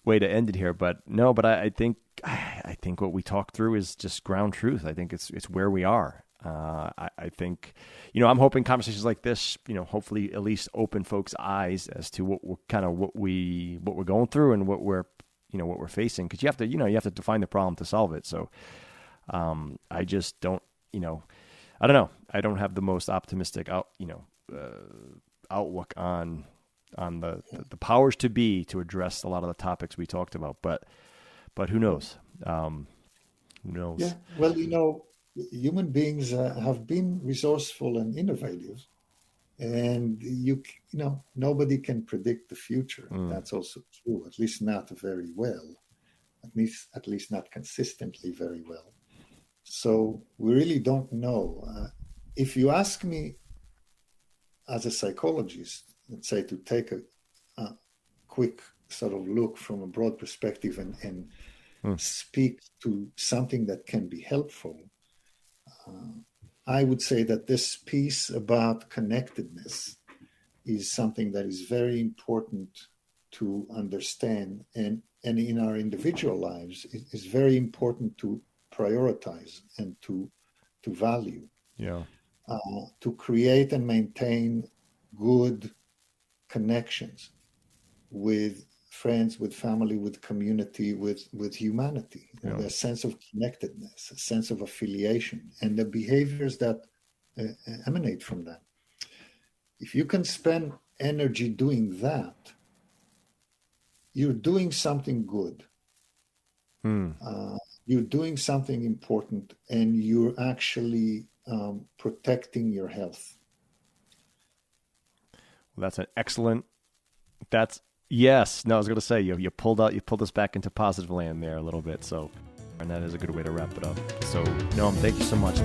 way to end it here, but I think what we talked through is just ground truth. I think it's where we are. I think, I'm hoping conversations like this, hopefully at least open folks' eyes as to what we're going through and what we're facing. Because you have to define the problem to solve it. So I just don't, I don't know. I don't have the most optimistic outlook on the powers to be to address a lot of the topics we talked about. But who knows? Who knows? Yeah. Well, human beings have been resourceful and innovative, And you know, nobody can predict the future. Mm. That's also true, at least not very well, at least not consistently very well. So we really don't know. If you ask me as a psychologist, let's say, to take a quick sort of look from a broad perspective and Mm. speak to something that can be helpful, uh, I would say that this piece about connectedness is something that is very important to understand, and in our individual lives it is very important to prioritize and to value, Yeah. to create and maintain good connections with friends, with family, with community, with humanity. You know, Yeah. the sense of connectedness, a sense of affiliation, and the behaviors that emanate from that. If you can spend energy doing that, you're doing something good. Mm. Uh, you're doing something important, and you're actually protecting your health. Well, that's an excellent. That's yes. No, I was going to say you pulled us back into positive land there a little bit. So, and that is a good way to wrap it up. So, Noam, thank you so much.